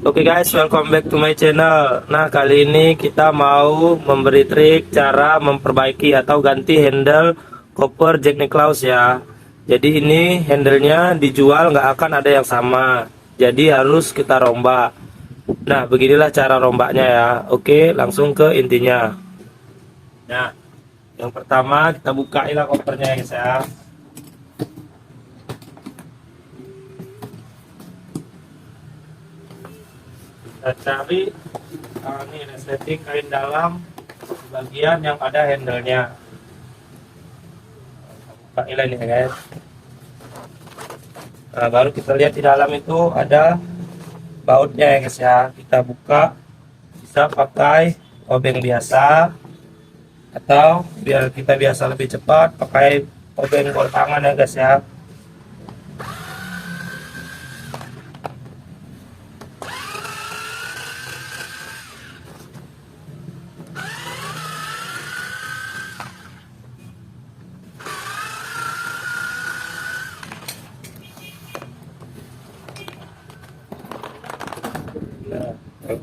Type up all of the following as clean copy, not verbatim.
Oke guys, welcome back to my channel. Nah, kali ini kita mau memberi trik cara memperbaiki atau ganti handle koper Jack Nicklaus ya. Jadi ini handlenya dijual nggak akan ada yang sama. Jadi harus kita rombak. Nah, beginilah cara rombaknya ya. Oke, langsung ke intinya. Nah, yang pertama kita bukailah kopernya ya guys ya. Kita cari ini resleting kain dalam bagian yang ada handlenya. Pakailah ini ya guys. Nah, baru kita lihat di dalam itu ada bautnya ya guys ya. Kita buka, bisa pakai obeng biasa, atau biar kita biasa lebih cepat pakai obeng bor tangan ya guys ya.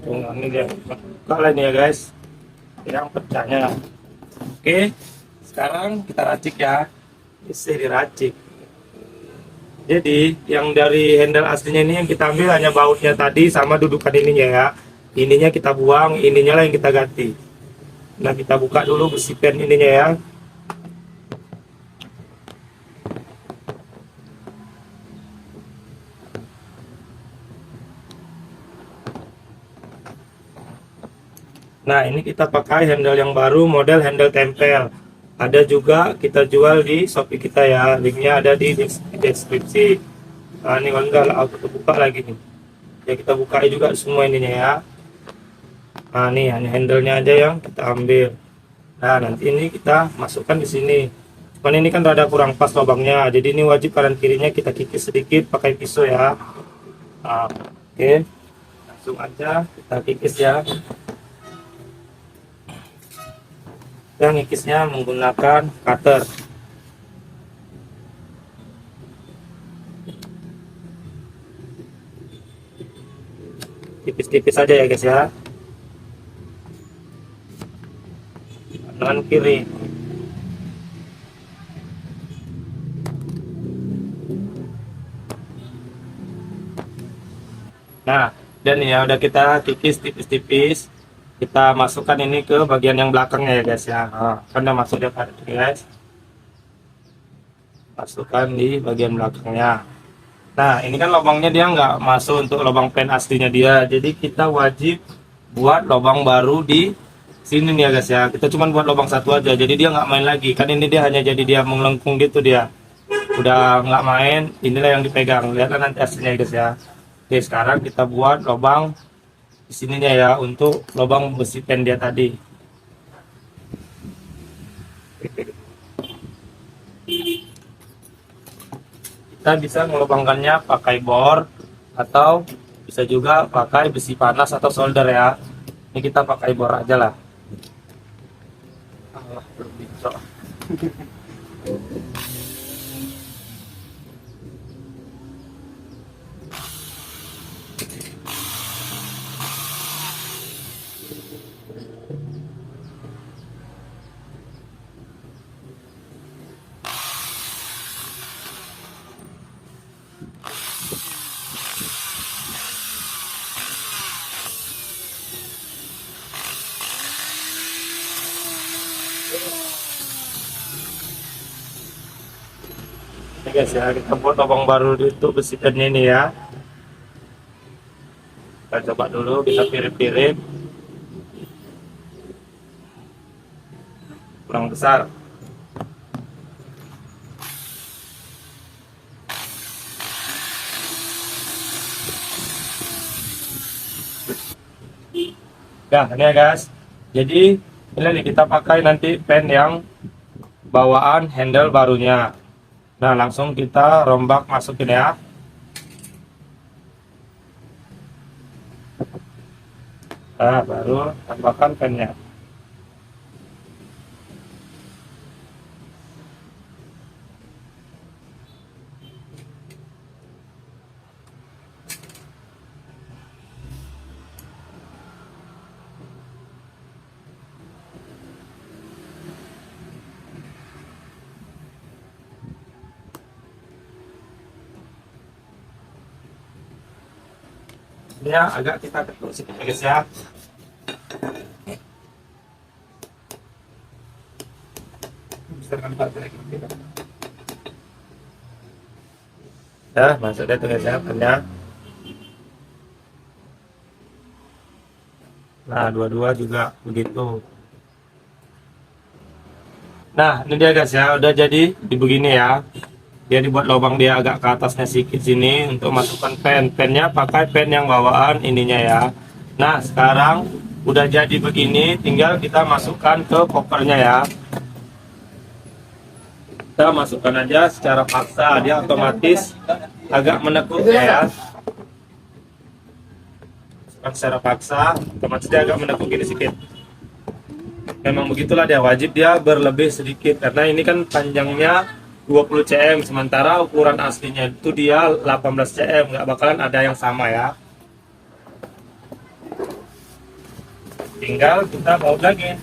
Nah, ini dia buka lah ini ya guys, yang pecahnya. Oke, sekarang kita racik ya. Isi diracik. Jadi yang dari handle aslinya ini yang kita ambil hanya bautnya tadi sama dudukan ininya ya. Ininya kita buang, ininya lah yang kita ganti. Nah, kita buka dulu besi pen ininya ya. Nah, ini kita pakai handle yang baru, model handle tempel. Ada juga kita jual di Shopee kita ya. Linknya ada di deskripsi. Nah, ini kalau enggak auto terbuka lagi nih. Ya, kita buka juga semua ininya ya. Nah, nih hanya handle-nya aja yang kita ambil. Nah, nanti ini kita masukkan di sini. Cuman ini kan rada kurang pas lubangnya. Jadi ini wajib kanan kirinya kita kikis sedikit pakai pisau ya. Nah, oke. Langsung aja kita kikis ya. Yang ngikisnya menggunakan cutter. Tipis-tipis aja ya guys ya. Kanan kiri. Nah, dan ya udah kita kikis tipis-tipis. Kita masukkan ini ke bagian yang belakangnya ya guys ya. Nah, kan udah masuk dia guys. Masukkan di bagian belakangnya. Nah, ini kan lubangnya dia nggak masuk untuk lubang pen aslinya dia. Jadi kita wajib buat lubang baru di sini nih ya guys ya. Kita cuma buat lubang satu aja. Jadi dia nggak main lagi. Kan ini dia hanya jadi dia melengkung gitu dia. Udah nggak main. Inilah yang dipegang. Lihatlah nanti aslinya ya guys ya. Oke, sekarang kita buat lubang di sininya ya untuk lubang besi pen dia tadi. Kita bisa melubangkannya pakai bor atau bisa juga pakai besi panas atau solder ya. Ini kita pakai bor aja lah. Allah, belum bisa. Oke guys ya, kita buat lubang baru untuk besi pennya ini ya. Kita coba dulu, kita pirip-pirip. Kurang besar. Nah, ini ya guys. Jadi ini nih kita pakai nanti pen yang bawaan handle barunya. Nah, langsung kita rombak masukin ya. Nah, baru tambahkan pennya. Ini agak kita ketuk sedikit guys ya. Ya, masuk deh tuh guys ya, bannya. Nah, dua-dua juga begitu. Nah, ini dia guys ya, udah jadi di begini ya. Dia dibuat lubang dia agak ke atasnya sedikit sini untuk masukkan pen. Pennya pakai pen yang bawaan ininya ya. Nah, sekarang udah jadi begini, tinggal kita masukkan ke kopernya ya. Kita masukkan aja secara paksa, dia otomatis agak menekuk ya. Masukkan secara paksa, otomatis dia agak menekuk gini sedikit. Memang begitulah dia, wajib dia berlebih sedikit karena ini kan panjangnya 20 cm, sementara ukuran aslinya itu dia 18 cm, nggak bakalan ada yang sama ya. Tinggal kita baut lagi.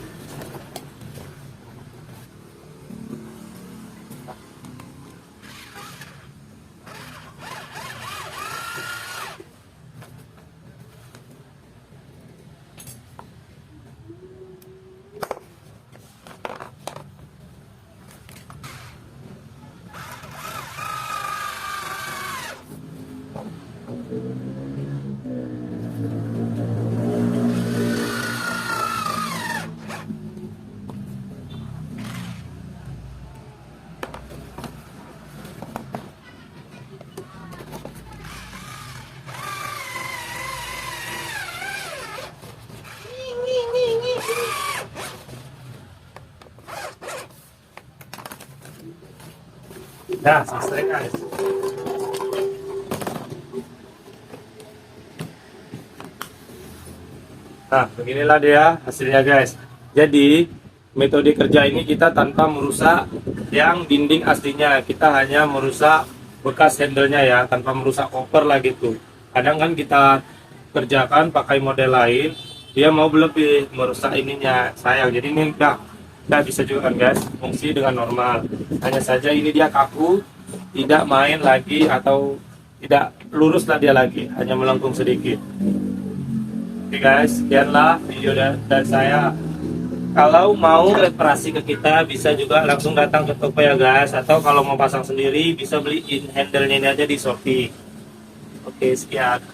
Nah, selesai guys. Nah, beginilah dia hasilnya guys. Jadi, metode kerja ini kita tanpa merusak yang dinding aslinya. Kita hanya merusak bekas handle-nya ya, tanpa merusak koper lah gitu. Kadang kan kita kerjakan pakai model lain, dia mau lebih merusak ininya. Sayang, jadi ini udah bisa juga kan guys, fungsi dengan normal. Hanya saja ini dia kaku, tidak main lagi atau tidak lurus lah dia lagi, hanya melengkung sedikit. Oke guys, sekianlah video dari saya. Kalau mau reparasi ke kita bisa juga langsung datang ke toko ya guys, atau kalau mau pasang sendiri bisa beliin handle-nya ini aja di Shopee. Oke, sekian.